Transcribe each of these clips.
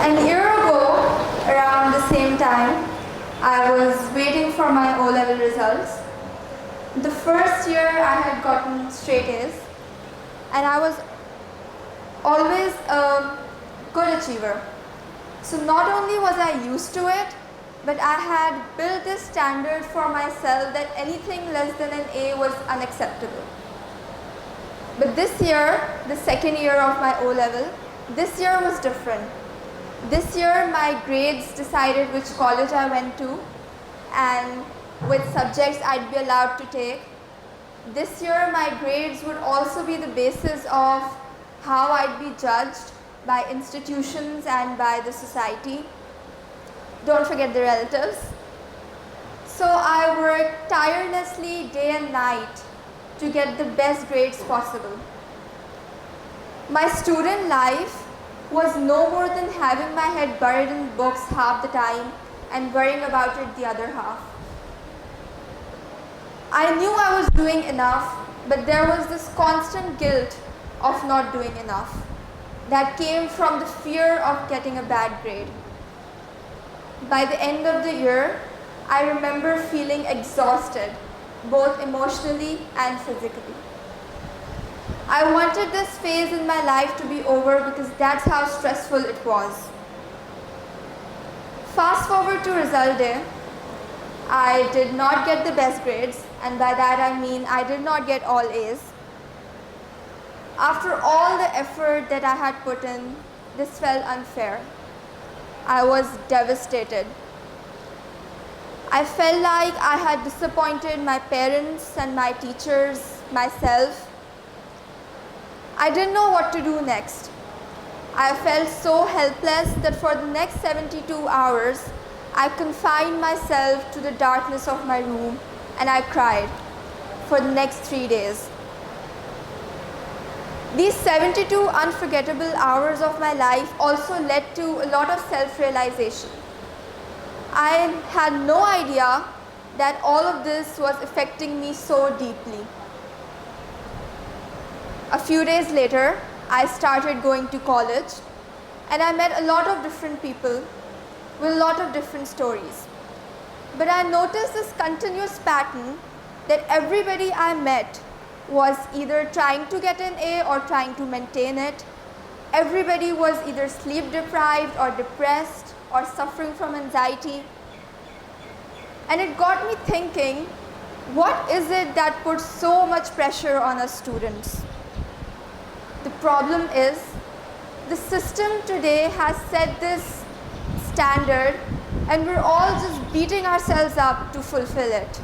An year ago, around the same time, I was waiting for my O-level results. The first year I had gotten straight A's, and I was always a good achiever. So not only was I used to it, but I had built this standard for myself that anything less than an A was unacceptable. But this year, the second year of my O-level, this year was different. This year my grades decided which college I went to and which subjects I'd be allowed to take. This year my grades would also be the basis of how I'd be judged by institutions and by the society. Don't forget the relatives. So I worked tirelessly day and night to get the best grades possible. My student life was no more than having my head buried in books half the time and worrying about it the other half. I knew I was doing enough, but there was this constant guilt of not doing enough that came from the fear of getting a bad grade. By the end of the year, I remember feeling exhausted, both emotionally and physically. I wanted this phase in my life to be over because that's how stressful it was. Fast forward to result day, I did not get the best grades, and by that I mean I did not get all A's. After all the effort that I had put in, this felt unfair. I was devastated. I felt like I had disappointed my parents and my teachers, myself. I didn't know what to do next. I felt so helpless that for the next 72 hours, I confined myself to the darkness of my room and I cried for the next 3 days. These 72 unforgettable hours of my life also led to a lot of self-realization. I had no idea that all of this was affecting me so deeply. A few days later, I started going to college and I met a lot of different people with a lot of different stories. But I noticed this continuous pattern that everybody I met was either trying to get an A or trying to maintain it. Everybody was either sleep deprived or depressed or suffering from anxiety. And it got me thinking, what is it that puts so much pressure on us students? The problem is, the system today has set this standard and we're all just beating ourselves up to fulfill it.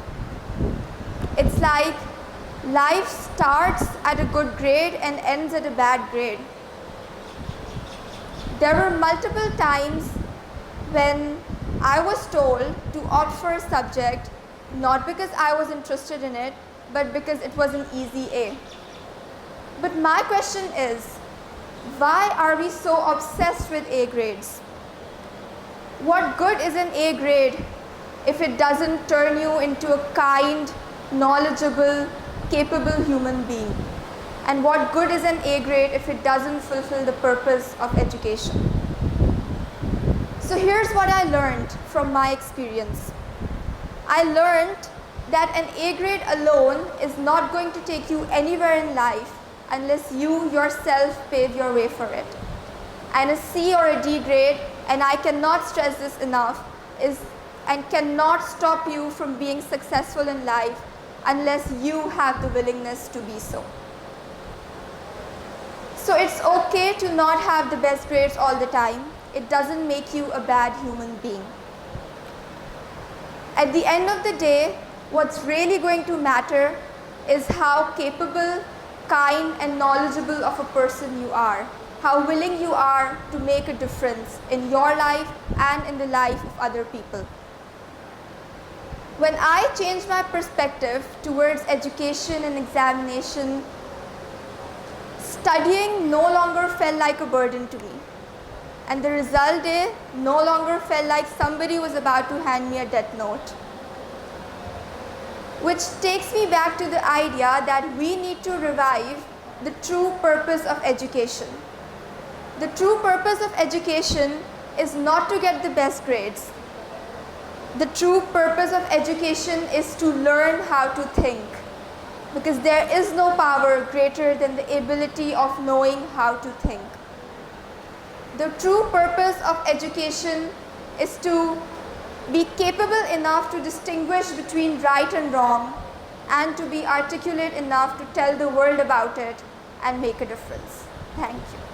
It's like life starts at a good grade and ends at a bad grade. There were multiple times when I was told to opt for a subject, not because I was interested in it, but because it was an easy A. But my question is, why are we so obsessed with A grades? What good is an A grade if it doesn't turn you into a kind, knowledgeable, capable human being? And what good is an A grade if it doesn't fulfill the purpose of education? So here's what I learned from my experience. I learned that an A grade alone is not going to take you anywhere in life unless you yourself pave your way for it. And a C or a D grade, and I cannot stress this enough, and cannot stop you from being successful in life unless you have the willingness to be so. So it's okay to not have the best grades all the time. It doesn't make you a bad human being. At the end of the day, what's really going to matter is how capable, kind, and knowledgeable of a person you are, how willing you are to make a difference in your life and in the life of other people. When I changed my perspective towards education and examination, studying no longer felt like a burden to me. And the result day no longer felt like somebody was about to hand me a death note. Which takes me back to the idea that we need to revive the true purpose of education. The true purpose of education is not to get the best grades. The true purpose of education is to learn how to think, because there is no power greater than the ability of knowing how to think. The true purpose of education is to be capable enough to distinguish between right and wrong, and to be articulate enough to tell the world about it and make a difference. Thank you.